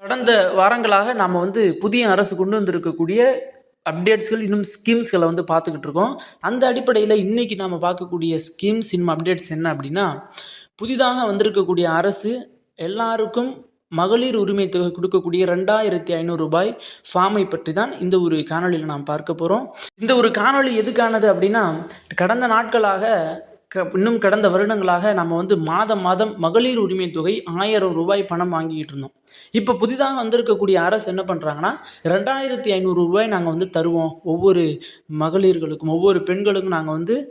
கடந்த வாரங்களாக நாம் புதிய அரசு கொண்டு வந்திருக்கக்கூடிய அப்டேட்ஸ்கள் இன்னும் ஸ்கீம்ஸ்களை பார்த்துக்கிட்டு இருக்கோம். அந்த அடிப்படையில் இன்றைக்கி நாம் பார்க்கக்கூடிய ஸ்கீம்ஸ் இன்னும் அப்டேட்ஸ் என்ன அப்படின்னா, புதிதாக வந்திருக்கக்கூடிய அரசு எல்லாருக்கும் மகளிர் உரிமை தொகை கொடுக்கக்கூடிய 2500 ரூபாய் ஃபார்மை பற்றி தான் இந்த ஒரு காணொலியில் நாம் பார்க்க போகிறோம். இந்த ஒரு காணொலி எதுக்கானது அப்படின்னா, கடந்த நாட்களாக இன்னும் கடந்த வருடங்களாக நம்ம மாதம் மாதம் மகளிர் உரிமை தொகை 1000 ரூபாய் பணம் வாங்கிக்கிட்டு இருந்தோம். இப்போ புதிதாக வந்திருக்கக்கூடிய அரசு என்ன பண்ணுறாங்கன்னா, 2500 ரூபாய் நாங்கள் தருவோம். ஒவ்வொரு மகளிர்களுக்கும் ஒவ்வொரு பெண்களுக்கும் நாங்கள்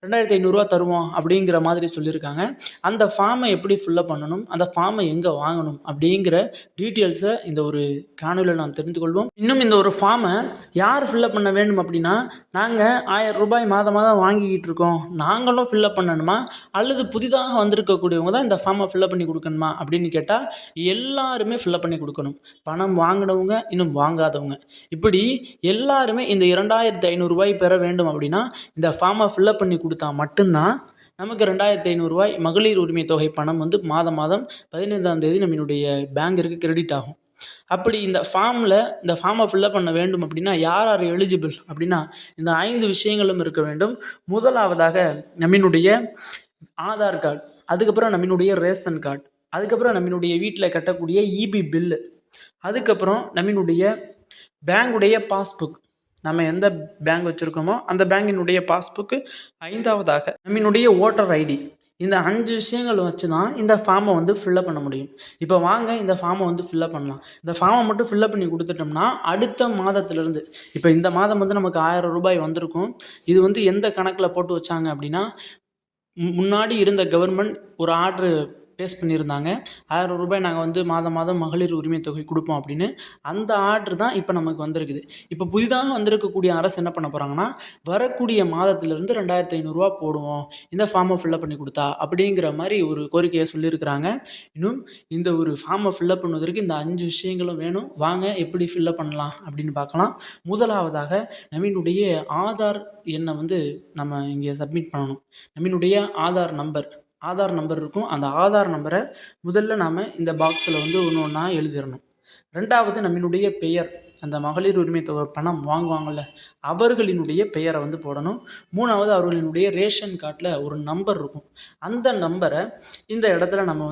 2500 ரூபா தருவோம் அப்படிங்கிற மாதிரி சொல்லியிருக்காங்க. அந்த ஃபார்மை எப்படி ஃபில்லப் பண்ணணும், அந்த ஃபார்மை எங்கே வாங்கணும் அப்படிங்கிற டீட்டெயில்ஸை இந்த ஒரு காணொலியில் நாம் தெரிந்து கொள்வோம். இன்னும் இந்த ஒரு ஃபார்மை யார் ஃபில்லப் பண்ண வேண்டும் அப்படின்னா, நாங்கள் 1000 ரூபாய் மாதம் மாதம் வாங்கிக்கிட்டு இருக்கோம், நாங்களும் ஃபில்லப் பண்ணணுமா, அல்லது புதிதாக வந்திருக்கக்கூடியவங்க தான் இந்த ஃபார்மை ஃபில்லப் பண்ணி கொடுக்கணுமா அப்படின்னு கேட்டால் எல்லாருமே ஃபில்லப் பண்ணி கொடுக்கணும். பணம் வாங்கினவங்க இன்னும் வாங்காதவங்க இப்படி எல்லாருமே இந்த 2500 ரூபாய் பெற வேண்டும் அப்படின்னா இந்த ஃபார்மை ஃபில்லப் பண்ணி கொடுத்தா மட்டும்தான் நமக்கு 2500 ரூபாய் மகளிர் உரிமை தொகை பணம் மாதம் மாதம் 15ஆம் தேதி நம்மளுடைய பேங்கிற்கு கிரெடிட் ஆகும். அப்படி இந்த ஃபார்மை ஃபில்லப் பண்ண வேண்டும் அப்படின்னா யார் யார் எலிஜிபிள் அப்படின்னா, இந்த 5 விஷயங்களும் இருக்க வேண்டும். முதலாவதாக நம்மளுடைய ஆதார் கார்டு, அதுக்கப்புறம் நம்மளுடைய ரேஷன் கார்டு, அதுக்கப்புறம் நம்மளுடைய வீட்டில் கட்டக்கூடிய இபி பில்லு, அதுக்கப்புறம் நம்மளுடைய பேங்குடைய பாஸ்புக், நம்ம எந்த பேங்க் வச்சுருக்கோமோ அந்த பேங்கினுடைய பாஸ்புக்கு, 5ஆவதாக நம்மளுடைய ஓட்டர் ஐடி. இந்த 5 விஷயங்கள் வச்சு தான் இந்த ஃபார்மை ஃபில்லப் பண்ண முடியும். இப்போ வாங்க இந்த ஃபார்மை ஃபில்லப் பண்ணலாம். இந்த ஃபார்மை மட்டும் ஃபில்லப் பண்ணி கொடுத்துட்டோம்னா அடுத்த மாதத்துலேருந்து, இப்போ இந்த மாதம் நமக்கு 1000 ரூபாய் வந்திருக்கும். இது எந்த கணக்கில் போட்டு வச்சாங்க அப்படின்னா, முன்னாடி இருந்த கவர்மெண்ட் ஒரு ஆர்டரு பேஸ் பண்ணியிருந்தாங்க. 1000 ரூபாய் நாங்கள் மாதம் மாதம் மகளிர் உரிமை தொகை கொடுப்போம் அப்படின்னு. அந்த ஆர்டர் தான் இப்போ நமக்கு வந்திருக்குது. இப்போ புதிதாக வந்திருக்கக்கூடிய அரசு என்ன பண்ண போகிறாங்கன்னா, வரக்கூடிய மாதத்திலிருந்து 2500 ரூபா போடுவோம் இந்த ஃபார்மை ஃபில்லப் பண்ணி கொடுத்தா அப்படிங்கிற மாதிரி ஒரு கோரிக்கையை சொல்லியிருக்கிறாங்க. இன்னும் இந்த ஒரு ஃபார்மை ஃபில்லப் பண்ணுவதற்கு இந்த 5 விஷயங்களும் வேணும். வாங்க எப்படி ஃபில்லப் பண்ணலாம் அப்படின்னு பார்க்கலாம். முதலாவதாக நம்மளுடைய ஆதார் எண்ணை நம்ம இங்கே சப்மிட் பண்ணணும். நம்மளுடைய ஆதார் நம்பர் இருக்கும். அந்த ஆதார் நம்பரை முதல்ல நாம் இந்த பாக்ஸில் ஒன்று ஒன்றா எழுதிடணும். ரெண்டாவது நம்மளுடைய பெயர், அந்த மகளிர் உரிமை தொகை பணம் வாங்குவாங்கள்ல அவர்களினுடைய பெயரை போடணும். மூணாவது அவர்களினுடைய ரேஷன் கார்டில் ஒரு நம்பர் இருக்கும். அந்த நம்பரை இந்த இடத்துல நம்ம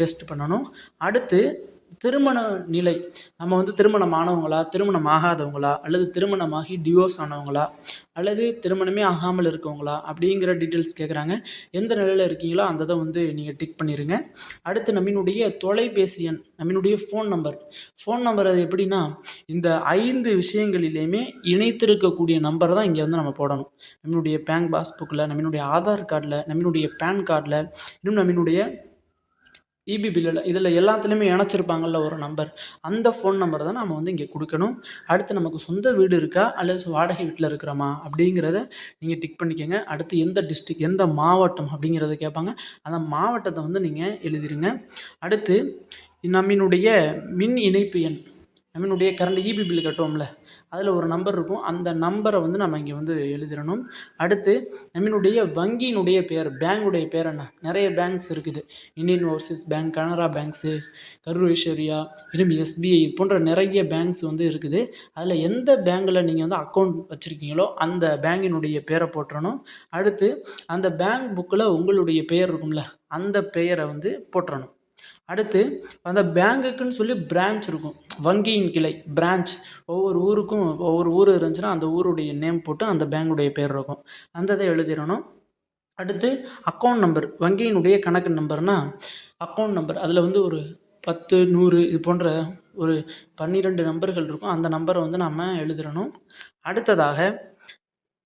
பேஸ்ட் பண்ணணும். அடுத்து திருமண நிலை, நம்ம திருமணம் ஆனவங்களா, திருமணம் ஆகாதவங்களா, அல்லது திருமணமாகி டிவோர்ஸ் ஆனவங்களா, அல்லது திருமணமே ஆகாமல் இருக்கவங்களா அப்படிங்கிற டீட்டெயில்ஸ் கேட்குறாங்க. எந்த நிலையில் இருக்கீங்களோ அந்த இதை நீங்கள் டிக் பண்ணிடுங்க. அடுத்து நம்மளுடைய தொலைபேசி எண், நம்மளுடைய ஃபோன் நம்பர் அது எப்படின்னா, இந்த 5 விஷயங்களிலேயுமே இணைத்திருக்கக்கூடிய நம்பரை தான் இங்கே நம்ம போடணும். நம்மளுடைய பேங்க் பாஸ்புக்கில், நம்மளுடைய ஆதார் கார்டில், நம்மளுடைய பேன் கார்டில், இன்னும் நம்மளுடைய இபி பில்லில், இதில் எல்லாத்துலேயுமே இணைச்சிருப்பாங்கள்ல ஒரு நம்பர், அந்த ஃபோன் நம்பர் தான் நம்ம இங்கே கொடுக்கணும். அடுத்து நமக்கு சொந்த வீடு இருக்கா அல்லது வாடகை வீட்டில் இருக்கிறோமா அப்படிங்கிறத நீங்கள் டிக் பண்ணிக்கோங்க. அடுத்து எந்த டிஸ்ட்ரிக்ட், எந்த மாவட்டம் அப்படிங்கிறத கேட்பாங்க. அந்த மாவட்டத்தை நீங்கள் எழுதிருங்க. அடுத்து நம்மளுடைய மின் இணைப்பு எண், நம்மளுடைய கரண்ட் இபி பில்லு கட்டுவோம்ல அதில் ஒரு நம்பர் இருக்கும். அந்த நம்பரை நம்ம இங்கே எழுதிடணும். அடுத்து நம்மளுடைய வங்கியினுடைய பேர், பேங்குடைய பேர் என்ன, நிறைய பேங்க்ஸ் இருக்குது. Indian Overseas bank, Canara banks, Karur Vysya, இன்னும் எஸ்பிஐ போன்ற நிறைய பேங்க்ஸ் இருக்குது. அதில் எந்த பேங்கில் நீங்கள் அக்கௌண்ட் வச்சுருக்கீங்களோ அந்த பேங்கினுடைய பேரை போட்டுறணும். அடுத்து அந்த பேங்க் புக்கில் உங்களுடைய பெயர் இருக்கும்ல அந்த பெயரை போட்டுறணும். அடுத்து அந்த பேங்குக்குன்னு சொல்லி பிரான்ச் இருக்கும், வங்கியின் கிளை பிரான்ச். ஒவ்வொரு ஊருக்கும் ஒவ்வொரு ஊர் இருந்துச்சுன்னா அந்த ஊருடைய நேம் போட்டு அந்த பேங்குடைய பேர் இருக்கும், அந்த இதை எழுதிடணும். அடுத்து அக்கௌண்ட் நம்பர், வங்கியினுடைய கணக்கு நம்பர்னால் அக்கௌண்ட் நம்பர், அதில் ஒரு 10, 100 இது போன்ற ஒரு 12 நம்பர்கள் இருக்கும். அந்த நம்பரை நம்ம எழுதிடணும். அடுத்ததாக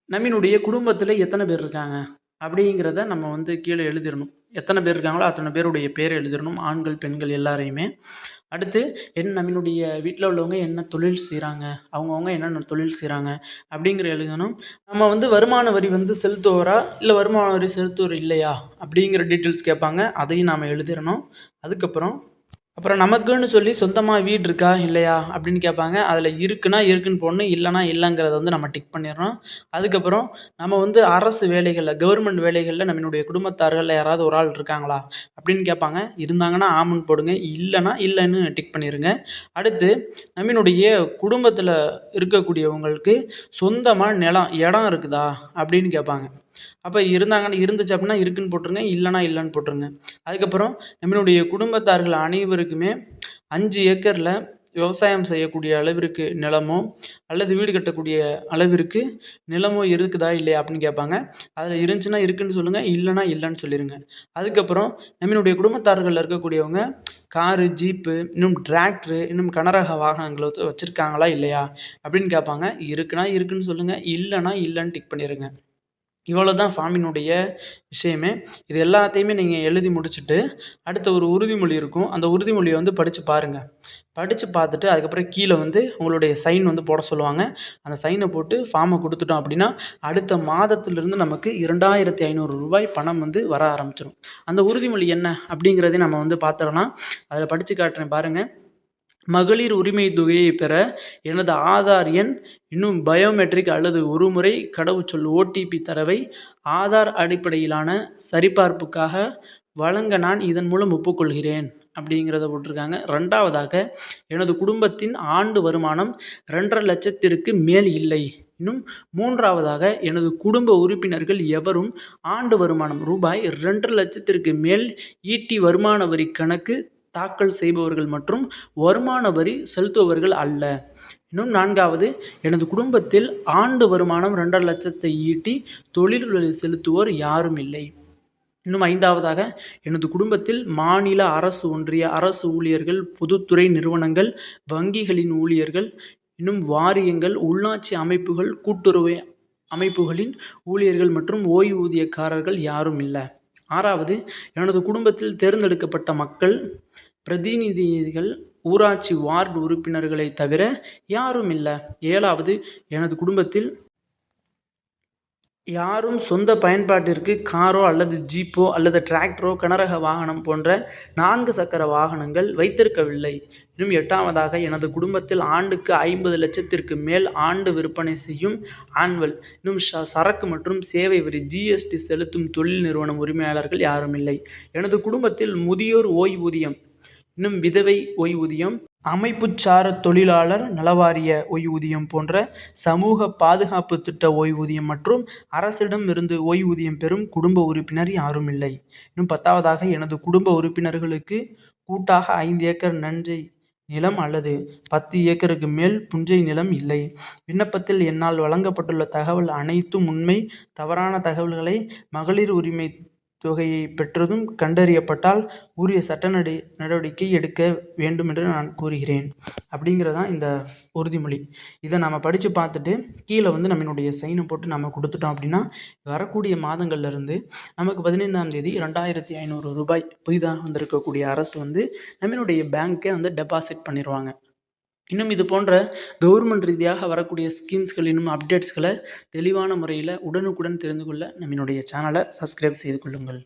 நம்மளுடைய குடும்பத்தில் எத்தனை பேர் இருக்காங்க அப்படிங்கிறத நம்ம கீழே எழுதிடணும். எத்தனை பேர் இருக்காங்களோ அத்தனை பேருடைய பேரை எழுதிடணும், ஆண்கள் பெண்கள் எல்லாரையுமே. அடுத்து நம்மளுடைய வீட்டில் உள்ளவங்க என்ன தொழில் செய்கிறாங்க, அவங்கவுங்க என்னென்ன தொழில் செய்கிறாங்க அப்படிங்கிற எழுதணும். நம்ம வருமான வரி செலுத்துவரா இல்லை வருமான வரி செலுத்துவர் இல்லையா அப்படிங்கிற டீட்டெயில்ஸ் கேட்பாங்க, அதையும் நாம் எழுதிடணும். அதுக்கப்புறம் அப்புறம் நமக்குன்னு சொல்லி சொந்தமாக வீடு இருக்கா இல்லையா அப்படின்னு கேட்பாங்க. அதில் இருக்குன்னா இருக்குன்னு போடணும், இல்லைனா இல்லைங்கிறத வந்து நம்ம டிக் பண்ணிடுறோம். அதுக்கப்புறம் நம்ம வந்து அரசு வேலைகளில் கவர்மெண்ட் வேலைகளில் நம்மளுடைய குடும்பத்தார்கள் யாராவது ஒரு ஆள் இருக்காங்களா அப்படின்னு கேட்பாங்க. இருந்தாங்கன்னா ஆமுன்னு போடுங்க, இல்லைனா இல்லைன்னு டிக் பண்ணிடுங்க. அடுத்து நம்மளுடைய குடும்பத்தில் இருக்கக்கூடியவங்களுக்கு சொந்தமாக இடம் இருக்குதா அப்படின்னு கேட்பாங்க. அப்போ இருந்துச்சு அப்படின்னா இருக்குன்னு போட்டுருங்க, இல்லைனா இல்லைன்னு போட்டுருங்க. அதுக்கப்புறம் நம்மளுடைய குடும்பத்தார்கள் அனைவருக்குமே 5 ஏக்கரில் விவசாயம் செய்யக்கூடிய அளவிற்கு நிலமோ அல்லது வீடு கட்டக்கூடிய அளவிற்கு நிலமோ இருக்குதா இல்லையா அப்படின்னு கேட்பாங்க. அதில் இருந்துச்சுன்னா இருக்குன்னு சொல்லுங்கள், இல்லைனா இல்லைன்னு சொல்லிடுங்க. அதுக்கப்புறம் நம்மளுடைய குடும்பத்தார்களில் இருக்கக்கூடியவங்க காரு, ஜீப்பு, இன்னும் டிராக்டரு, இன்னும் கனரக வாகனங்களை வச்சுருக்காங்களா இல்லையா அப்படின்னு கேட்பாங்க. இருக்குன்னா இருக்குன்னு சொல்லுங்கள், இல்லைனா இல்லைன்னு டிக் பண்ணிடுங்க. இவ்வளோ தான் ஃபார்மினுடைய விஷயமே. இது எல்லாத்தையுமே நீங்கள் எழுதி முடிச்சுட்டு அடுத்த ஒரு உறுதிமொழி இருக்கும். அந்த உறுதிமொழியை வந்து படித்து பாருங்கள். படித்து பார்த்துட்டு அதுக்கப்புறம் கீழே வந்து உங்களுடைய சைன் வந்து போட சொல்லுவாங்க. அந்த சைனை போட்டு ஃபார்மை கொடுத்துட்டோம் அப்படின்னா அடுத்த மாதத்திலிருந்து நமக்கு ரூ. 2500 பணம் வந்து வர ஆரம்பிச்சிடும். அந்த உறுதிமொழி என்ன அப்படிங்கிறதையும் நம்ம வந்து பார்த்துடலாம். அதில் படித்து காட்டுறேன் பாருங்கள். மகளிர் உரிமை தொகையை பெற எனது ஆதார் எண், இன்னும் பயோமெட்ரிக் அல்லது ஒருமுறை கடவுச்சொல் ஓடிபி தரவை ஆதார் அடிப்படையிலான சரிபார்ப்புக்காக வழங்க நான் இதன் மூலம் ஒப்புக்கொள்கிறேன் அப்படிங்கிறத போட்டிருக்காங்க. 2வதாக எனது குடும்பத்தின் ஆண்டு வருமானம் 2.5 லட்சத்திற்கு மேல் இல்லை. இன்னும் 3வதாக எனது குடும்ப உறுப்பினர்கள் எவரும் ஆண்டு வருமானம் ரூபாய் 2.5 லட்சத்திற்கு மேல் ஈட்டி வருமான வரி கணக்கு தாக்கல் செய்பவர்கள் மற்றும் வருமான வரி செலுத்துபவர்கள் அல்ல. இன்னும் 4வது எனது குடும்பத்தில் ஆண்டு வருமானம் 2.5 லட்சத்தை ஈட்டி தொழில் வரி செலுத்துவோர் யாரும் இல்லை. இன்னும் 5வதாக எனது குடும்பத்தில் மாநில அரசு, ஒன்றிய அரசு ஊழியர்கள், பொதுத்துறை நிறுவனங்கள், வங்கிகளின் ஊழியர்கள், இன்னும் வாரியங்கள், உள்ளாட்சி அமைப்புகள், கூட்டுறவு அமைப்புகளின் ஊழியர்கள் மற்றும் ஓய்வூதியக்காரர்கள் யாரும் இல்லை. 6வது எனது குடும்பத்தில் தேர்ந்தெடுக்கப்பட்ட மக்கள் பிரதிநிதிகள், ஊராட்சி வார்டு உறுப்பினர்களை தவிர யாரும் இல்லை. 7வது எனது குடும்பத்தில் யாரும் சொந்த பயன்பாட்டிற்கு காரோ அல்லது ஜீப்போ அல்லது டிராக்டரோ கனரக வாகனம் போன்ற 4 சக்கர வாகனங்கள் வைத்திருக்கவில்லை. இன்னும் 8வதாக எனது குடும்பத்தில் ஆண்டுக்கு 50 லட்சத்திற்கு மேல் ஆண்டு விற்பனை செய்யும் ஆன்வல், இன்னும் சரக்கு மற்றும் சேவை வரி ஜிஎஸ்டி செலுத்தும் தொழில் நிறுவனம் உரிமையாளர்கள் யாரும் இல்லை. எனது குடும்பத்தில் முதியோர் ஓய்வூதியம், இன்னும் விதவை ஓய்வூதியம், அமைப்புச்சாரா தொழிலாளர் நலவாரிய ஓய்வூதியம் போன்ற சமூக பாதுகாப்பு திட்ட ஓய்வூதியம் மற்றும் அரசிடம் இருந்து ஓய்வூதியம் பெறும் குடும்ப உறுப்பினர் யாரும் இல்லை. இன்னும் 10வதாக எனது குடும்ப உறுப்பினர்களுக்கு கூட்டாக 5 ஏக்கர் நஞ்சை நிலம் அல்லது 10 ஏக்கருக்கு மேல் புஞ்சை நிலம் இல்லை. விண்ணப்பத்தில் என்னால் வழங்கப்பட்டுள்ள தகவல் அனைத்தும் உண்மை. தவறான தகவல்களை மகளிர் உரிமை தொகையை பெற்றதும் கண்டறியப்பட்டால் உரிய சட்ட நடவடிக்கை எடுக்க வேண்டும் என்று நான் கூறுகிறேன் அப்படிங்கிறதான் இந்த உறுதிமொழி. இதை நம்ம படித்து பார்த்துட்டு கீழே வந்து நம்மளுடைய சைனை போட்டு நம்ம கொடுத்துட்டோம் அப்படின்னா வரக்கூடிய மாதங்கள்லேருந்து நமக்கு 15ஆம் தேதி ரூ. 2500 புதிதாக வந்திருக்கக்கூடிய அரசு வந்து நம்மளுடைய பேங்க்கே வந்து டெபாசிட் பண்ணிடுவாங்க. இன்னும் இது போன்ற கவர்மெண்ட் ரீதியாக வரக்கூடிய ஸ்கீம்ஸ்கள், இன்னும் அப்டேட்ஸ்களை தெளிவான முறையில் உடனுக்குடன் தெரிந்து கொள்ள நம்மளுடைய சேனலை சப்ஸ்கிரைப் செய்து கொள்ளுங்கள்.